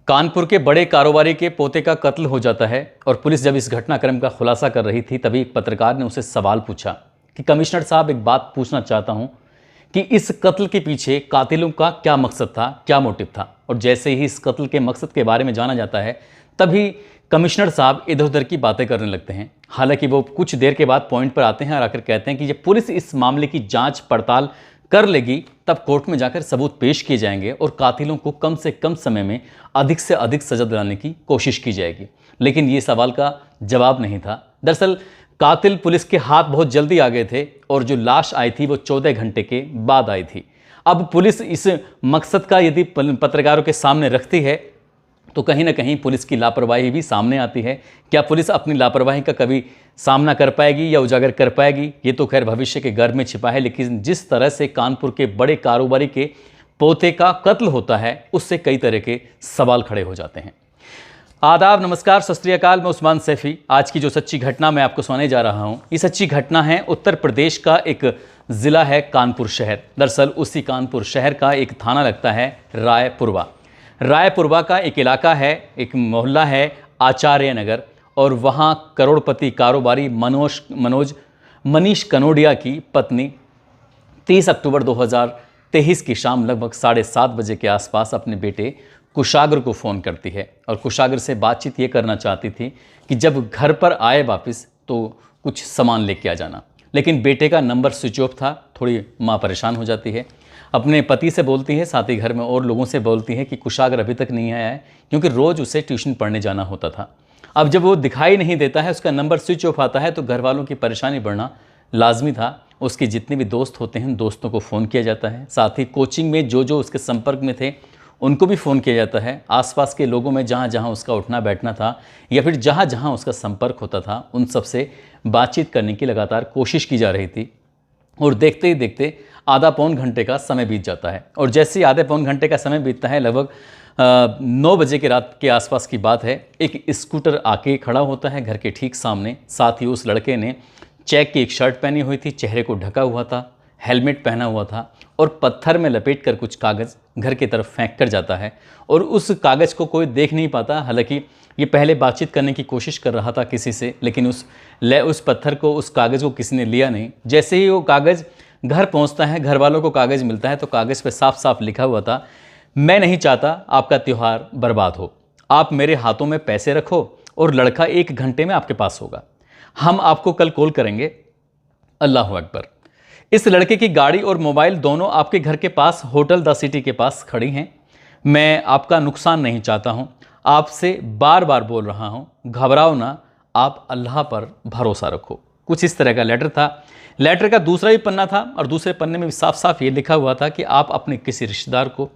कानपुर के बड़े कारोबारी के पोते का कत्ल हो जाता है और पुलिस जब इस घटनाक्रम का खुलासा कर रही थी तभी एक पत्रकार ने उसे सवाल पूछा कि कमिश्नर साहब, एक बात पूछना चाहता हूं कि इस कत्ल के पीछे कातिलों का क्या मकसद था, क्या मोटिव था। और जैसे ही इस कत्ल के मकसद के बारे में जाना जाता है तभी कमिश्नर साहब इधर उधर की बातें करने लगते हैं। हालांकि वो कुछ देर के बाद पॉइंट पर आते हैं और आकर कहते हैं कि जब पुलिस इस मामले की जांच पड़ताल कर लेगी तब कोर्ट में जाकर सबूत पेश किए जाएंगे और कातिलों को कम से कम समय में अधिक से अधिक सजा दिलाने की कोशिश की जाएगी। लेकिन ये सवाल का जवाब नहीं था। दरअसल कातिल पुलिस के हाथ बहुत जल्दी आ गए थे और जो लाश आई थी वो 14 घंटे के बाद आई थी। अब पुलिस इस मकसद का यदि पत्रकारों के सामने रखती है तो कहीं ना कहीं पुलिस की लापरवाही भी सामने आती है। क्या पुलिस अपनी लापरवाही का कभी सामना कर पाएगी या उजागर कर पाएगी, ये तो खैर भविष्य के गर्भ में छिपा है। लेकिन जिस तरह से कानपुर के बड़े कारोबारी के पोते का कत्ल होता है उससे कई तरह के सवाल खड़े हो जाते हैं। आदाब, नमस्कार, सत श्री अकाल। मैं उस्मान सैफी। आज की जो सच्ची घटना मैं आपको सुनाने जा रहा हूँ, ये सच्ची घटना है उत्तर प्रदेश का एक ज़िला है कानपुर शहर। दरअसल उसी कानपुर शहर का एक थाना लगता है रायपुरवा। रायपुरवा का एक इलाका है, एक मोहल्ला है आचार्य नगर, और वहाँ करोड़पति कारोबारी मनीष कनोडिया की पत्नी 30 अक्टूबर 2023 की शाम लगभग 7:30 बजे के आसपास अपने बेटे कुशाग्र को फ़ोन करती है और कुशाग्र से बातचीत ये करना चाहती थी कि जब घर पर आए वापस तो कुछ सामान लेके आ जाना। लेकिन बेटे का नंबर स्विच ऑफ था। थोड़ी माँ परेशान हो जाती है, अपने पति से बोलती है, साथ ही घर में और लोगों से बोलती है कि कुशाग्र अभी तक नहीं आया है, क्योंकि रोज़ उसे ट्यूशन पढ़ने जाना होता था। अब जब वो दिखाई नहीं देता है, उसका नंबर स्विच ऑफ आता है, तो घर वालों की परेशानी बढ़ना लाजमी था। उसके जितने भी दोस्त होते हैं दोस्तों को फ़ोन किया जाता है, साथ ही कोचिंग में जो जो उसके संपर्क में थे उनको भी फ़ोन किया जाता है। आसपास के लोगों में जहाँ जहाँ उसका उठना बैठना था या फिर जहाँ जहाँ उसका संपर्क होता था उन सब से बातचीत करने की लगातार कोशिश की जा रही थी। और देखते ही देखते आधा पौन घंटे का समय बीत जाता है। और जैसे ही आधे पौन घंटे का समय बीतता है, लगभग 9 बजे के रात के आसपास की बात है, एक स्कूटर आके खड़ा होता है घर के ठीक सामने। साथ ही उस लड़के ने चेक की एक शर्ट पहनी हुई थी, चेहरे को ढका हुआ था, हेलमेट पहना हुआ था और पत्थर में लपेट कर कुछ कागज़ घर की तरफ फेंक कर जाता है। और उस कागज़ को कोई देख नहीं पाता। हालांकि ये पहले बातचीत करने की कोशिश कर रहा था किसी से, लेकिन उस पत्थर को, उस कागज़ को किसी ने लिया नहीं। जैसे ही वो कागज़ घर पहुंचता है, घर वालों को कागज़ मिलता है, तो कागज़ पे साफ साफ लिखा हुआ था, मैं नहीं चाहता आपका त्यौहार बर्बाद हो। आप मेरे हाथों में पैसे रखो और लड़का 1 घंटे में आपके पास होगा। हम आपको कल कॉल करेंगे। अल्लाह अकबर। इस लड़के की गाड़ी और मोबाइल दोनों आपके घर के पास होटल द सिटी के पास खड़ी हैं। मैं आपका नुकसान नहीं चाहता हूँ, आपसे बार बार बोल रहा हूँ, घबराओ ना, आप अल्लाह पर भरोसा रखो। कुछ इस तरह का लेटर था। लेटर का दूसरा भी पन्ना था और दूसरे पन्ने में भी साफ साफ ये लिखा हुआ था कि आप अपने किसी रिश्तेदार को,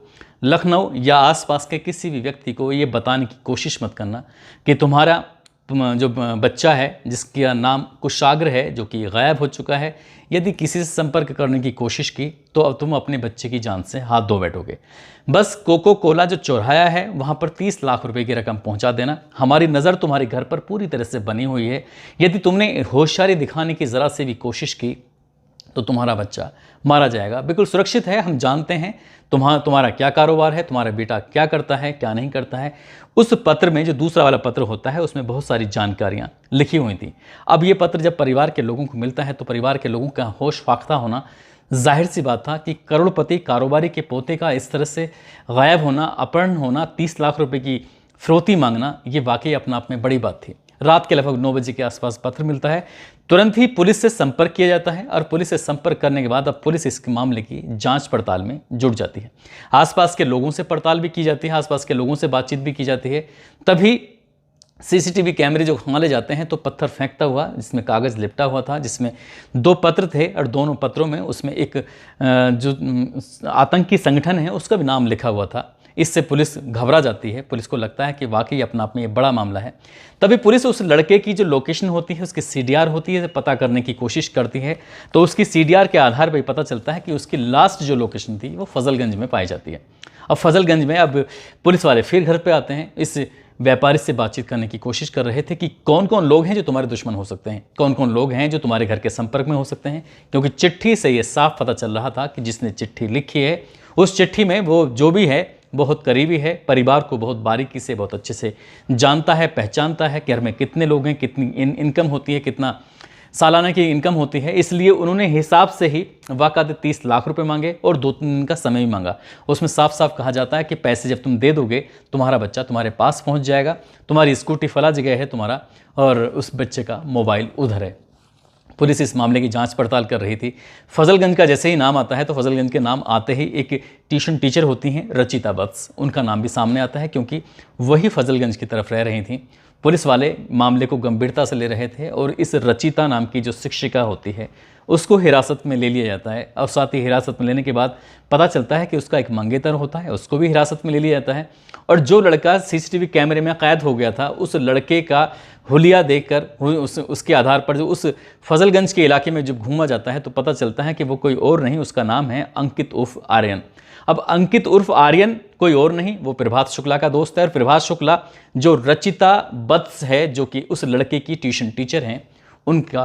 लखनऊ या आसपास के किसी भी व्यक्ति को ये बताने की कोशिश मत करना कि तुम्हारा जो बच्चा है, जिसका नाम कुशाग्र है, जो कि गायब हो चुका है, यदि किसी से संपर्क करने की कोशिश की तो अब तुम अपने बच्चे की जान से हाथ धो बैठोगे। बस कोको कोला जो चौराहा है वहाँ पर 30 लाख रुपए की रकम पहुँचा देना। हमारी नज़र तुम्हारे घर पर पूरी तरह से बनी हुई है। यदि तुमने होशियारी दिखाने की ज़रा से भी कोशिश की तो तुम्हारा बच्चा मारा जाएगा। बिल्कुल सुरक्षित है, हम जानते हैं तुम्हारा क्या कारोबार है, तुम्हारा बेटा क्या करता है, क्या नहीं करता है। उस पत्र में, जो दूसरा वाला पत्र होता है, उसमें बहुत सारी जानकारियाँ लिखी हुई थी। अब ये पत्र जब परिवार के लोगों को मिलता है तो परिवार के लोगों का होश फाख्ता होना जाहिर सी बात था कि करोड़पति कारोबारी के पोते का इस तरह से गायब होना, अपहरण होना, 30 लाख रुपए की फिरौती मांगना, ये वाकई अपने आप में बड़ी बात थी। रात के लगभग 9 बजे के आसपास पत्र मिलता है। तुरंत ही पुलिस से संपर्क किया जाता है और पुलिस से संपर्क करने के बाद अब पुलिस इस मामले की जांच पड़ताल में जुट जाती है। आसपास के लोगों से पड़ताल भी की जाती है, आसपास के लोगों से बातचीत भी की जाती है। तभी सीसीटीवी कैमरे जो खंगाले जाते हैं तो पत्थर फेंकता हुआ, जिसमें कागज़ लिपटा हुआ था, जिसमें 2 पत्र थे और दोनों पत्रों में उसमें एक जो आतंकी संगठन है उसका भी नाम लिखा हुआ था। इससे पुलिस घबरा जाती है। पुलिस को लगता है कि वाकई अपना आप में ये बड़ा मामला है। तभी पुलिस उस लड़के की जो लोकेशन होती है, उसकी सीडीआर होती है, पता करने की कोशिश करती है। तो उसकी सीडीआर के आधार पर पता चलता है कि उसकी लास्ट जो लोकेशन थी वो फजलगंज में पाई जाती है। अब फजलगंज में अब पुलिस वाले फिर घर पर आते हैं। इस व्यापारी से बातचीत करने की कोशिश कर रहे थे कि कौन कौन लोग हैं जो तुम्हारे दुश्मन हो सकते हैं, कौन कौन लोग हैं जो तुम्हारे घर के संपर्क में हो सकते हैं। क्योंकि चिट्ठी से ये साफ पता चल रहा था कि जिसने चिट्ठी लिखी है उस चिट्ठी में वो जो भी है बहुत करीबी है, परिवार को बहुत बारीकी से बहुत अच्छे से जानता है, पहचानता है कि घर में कितने लोग हैं, कितनी इनकम होती है, कितना सालाना की इनकम होती है। इसलिए उन्होंने हिसाब से ही वाक़ात 30 लाख रुपए मांगे और 2-3 दिन का समय भी मांगा। उसमें साफ साफ कहा जाता है कि पैसे जब तुम दे दोगे तुम्हारा बच्चा तुम्हारे पास पहुंच जाएगा, तुम्हारी स्कूटी फला जगह है तुम्हारा, और उस बच्चे का मोबाइल उधर है। पुलिस इस मामले की जांच पड़ताल कर रही थी। फजलगंज का जैसे ही नाम आता है तो फजलगंज के नाम आते ही एक ट्यूशन टीचर होती हैं रचिता वत्स, उनका नाम भी सामने आता है क्योंकि वही फजलगंज की तरफ रह रही थी। पुलिस वाले मामले को गंभीरता से ले रहे थे और इस रचिता नाम की जो शिक्षिका होती है उसको हिरासत में ले लिया जाता है, और साथ ही हिरासत में लेने के बाद पता चलता है कि उसका एक मंगेतर होता है, उसको भी हिरासत में ले लिया जाता है। और जो लड़का सीसीटीवी कैमरे में कैद हो गया था उस लड़के का हुलिया देखकर उसके आधार पर जो उस फजलगंज के इलाके में जब घूमा जाता है तो पता चलता है कि वो कोई और नहीं, उसका नाम है अंकित उर्फ आर्यन। अब अंकित उर्फ आर्यन कोई और नहीं, वो प्रभात शुक्ला का दोस्त है, और प्रभात शुक्ला जो रचिता वत्स है जो कि उस लड़के की ट्यूशन टीचर हैं, उनका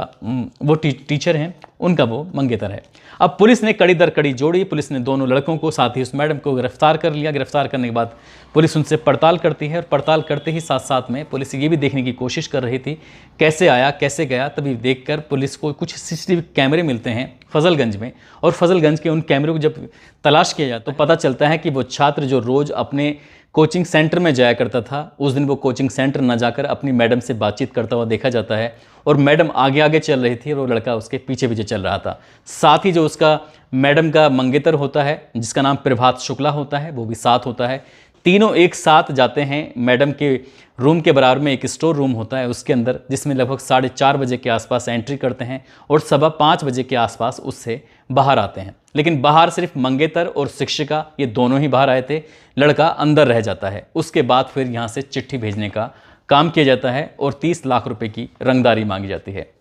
वो टीचर हैं, उनका वो मंगेतर है। अब पुलिस ने कड़ी दर कड़ी जोड़ी, पुलिस ने दोनों लड़कों को साथ ही उस मैडम को गिरफ्तार कर लिया। गिरफ्तार करने के बाद पुलिस उनसे पड़ताल करती है, और पड़ताल करते ही साथ साथ में पुलिस ये भी देखने की कोशिश कर रही थी कैसे आया कैसे गया। तभी देखकर पुलिस को कुछ सीसीटीवी कैमरे मिलते हैं फजलगंज में, और फजलगंज के उन कैमरों को जब तलाश किया जाए तो पता चलता है कि वो छात्र जो रोज़ अपने कोचिंग सेंटर में जाया करता था, उस दिन वो कोचिंग सेंटर न जाकर अपनी मैडम से बातचीत करता हुआ देखा जाता है, और मैडम आगे आगे चल रही थी और वो लड़का उसके पीछे पीछे चल रहा था। साथ ही जो उसका मैडम का मंगेतर होता है जिसका नाम प्रभात शुक्ला होता है वो भी साथ होता है। तीनों एक साथ जाते हैं मैडम के रूम के बराबर में एक स्टोर रूम होता है उसके अंदर, जिसमें लगभग 4:30 बजे के आसपास एंट्री करते हैं और 5:15 बजे के आसपास उससे बाहर आते हैं। लेकिन बाहर सिर्फ मंगेतर और शिक्षिका ये दोनों ही बाहर आए थे, लड़का अंदर रह जाता है। उसके बाद फिर यहाँ से चिट्ठी भेजने का काम किया जाता है और 30 लाख रुपए की रंगदारी मांगी जाती है।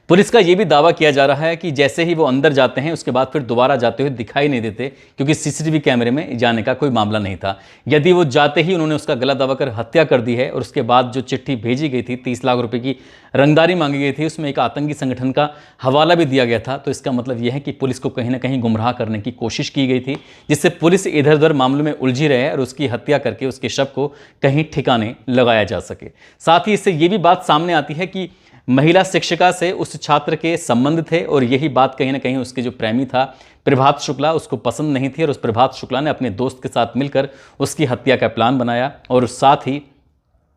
पुलिस का यह भी दावा किया जा रहा है कि जैसे ही वो अंदर जाते हैं उसके बाद फिर दोबारा जाते हुए दिखाई नहीं देते, क्योंकि सीसीटीवी कैमरे में जाने का कोई मामला नहीं था। यदि वो जाते ही उन्होंने उसका गला दबाकर हत्या कर दी है, और उसके बाद जो चिट्ठी भेजी गई थी 30 लाख रुपए की रंगदारी मांगी गई थी, उसमें एक आतंकी संगठन का हवाला भी दिया गया था, तो इसका मतलब यह है कि पुलिस को कहीं ना कहीं गुमराह करने की कोशिश की गई थी, जिससे पुलिस इधर उधर मामलों में उलझी रहे और उसकी हत्या करके उसके शव को कहीं ठिकाने लगाया जा सके। साथ ही इससे ये भी बात सामने आती है कि महिला शिक्षिका से उस छात्र के संबंध थे, और यही बात कहीं ना कहीं उसके जो प्रेमी था प्रभात शुक्ला उसको पसंद नहीं थी, और उस प्रभात शुक्ला ने अपने दोस्त के साथ मिलकर उसकी हत्या का प्लान बनाया। और साथ ही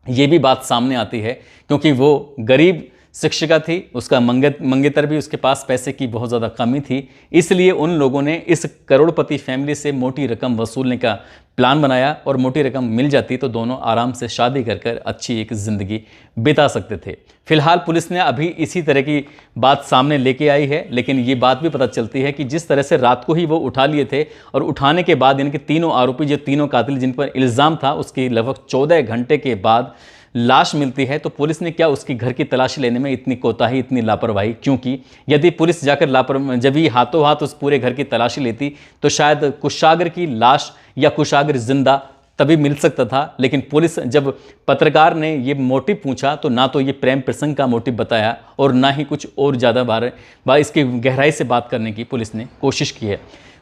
ये भी बात सामने आती है क्योंकि वो गरीब शिक्षिका थी, उसका मंगेतर भी, उसके पास पैसे की बहुत ज़्यादा कमी थी, इसलिए उन लोगों ने इस करोड़पति फैमिली से मोटी रकम वसूलने का प्लान बनाया, और मोटी रकम मिल जाती तो दोनों आराम से शादी कर अच्छी एक ज़िंदगी बिता सकते थे। फिलहाल पुलिस ने अभी इसी तरह की बात सामने लेके आई है, लेकिन ये बात भी पता चलती है कि जिस तरह से रात को ही वो उठा लिए थे, और उठाने के बाद इनके तीनों आरोपी जो तीनों कातिल जिन पर इल्ज़ाम था उसकी लगभग 14 घंटे के बाद लाश मिलती है, तो पुलिस ने क्या उसकी घर की तलाशी लेने में इतनी कोताही, इतनी लापरवाही क्यों की? यदि पुलिस जाकर जब ही हाथों हाथ उस पूरे घर की तलाशी लेती तो शायद कुशागर की लाश या कुशागर जिंदा तभी मिल सकता था। लेकिन पुलिस जब पत्रकार ने ये मोटिव पूछा तो ना तो ये प्रेम प्रसंग का मोटिव बताया और ना ही कुछ और ज़्यादा बार इसकी गहराई से बात करने की पुलिस ने कोशिश की है।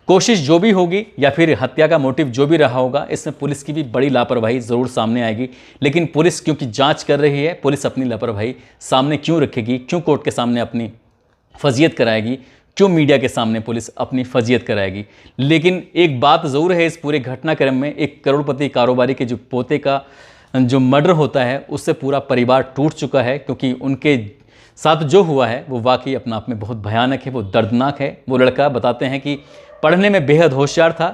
कोशिश जो भी होगी या फिर हत्या का मोटिव जो भी रहा होगा, इसमें पुलिस की भी बड़ी लापरवाही ज़रूर सामने आएगी। लेकिन पुलिस क्योंकि जांच कर रही है, पुलिस अपनी लापरवाही सामने क्यों रखेगी, क्यों कोर्ट के सामने अपनी फजीयत कराएगी, क्यों मीडिया के सामने पुलिस अपनी फजीयत कराएगी? लेकिन एक बात ज़रूर है इस पूरे घटनाक्रम में, एक करोड़पति कारोबारी के जो पोते का जो मर्डर होता है उससे पूरा परिवार टूट चुका है, क्योंकि उनके साथ जो हुआ है वो वाकई अपना आप में बहुत भयानक है, वो दर्दनाक है। वो लड़का बताते हैं कि पढ़ने में बेहद होशियार था,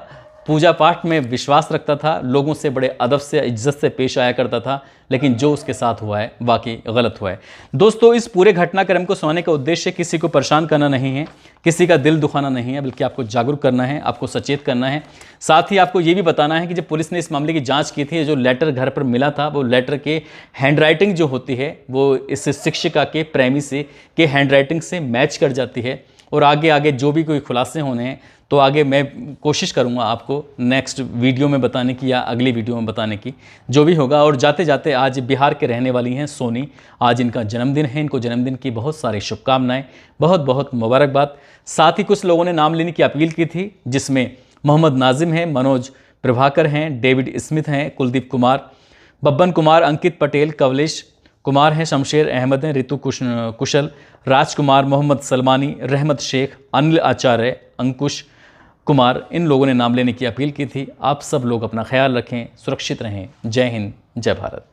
पूजा पाठ में विश्वास रखता था, लोगों से बड़े अदब से इज्जत से पेश आया करता था, लेकिन जो उसके साथ हुआ है वाकई गलत हुआ है। दोस्तों, इस पूरे घटनाक्रम को सुनाने का उद्देश्य किसी को परेशान करना नहीं है, किसी का दिल दुखाना नहीं है, बल्कि आपको जागरूक करना है, आपको सचेत करना है। साथ ही आपको ये भी बताना है कि जब पुलिस ने इस मामले की जांच की थी, जो लेटर घर पर मिला था वो लेटर के हैंडराइटिंग जो होती है वो इस शिक्षिका के प्रेमी से के हैंडराइटिंग से मैच कर जाती है। और आगे आगे जो भी कोई खुलासे होने हैं तो आगे मैं कोशिश करूंगा आपको नेक्स्ट वीडियो में बताने की या अगली वीडियो में बताने की, जो भी होगा। और जाते जाते आज बिहार के रहने वाली हैं सोनी, आज इनका जन्मदिन है, इनको जन्मदिन की बहुत सारी शुभकामनाएं, बहुत बहुत मुबारकबाद। साथ ही कुछ लोगों ने नाम लेने की अपील की थी, जिसमें मोहम्मद नाजिम है, मनोज प्रभाकर हैं, डेविड स्मिथ हैं, कुलदीप कुमार, बब्बन कुमार, अंकित पटेल, कवलेश कुमार हैं, शमशेर अहमद हैं, ऋतु कुशल, राजकुमार, मोहम्मद सलमानी, रहमत शेख, अनिल आचार्य, अंकुश कुमार, इन लोगों ने नाम लेने की अपील की थी। आप सब लोग अपना ख्याल रखें, सुरक्षित रहें। जय हिंद, जय भारत।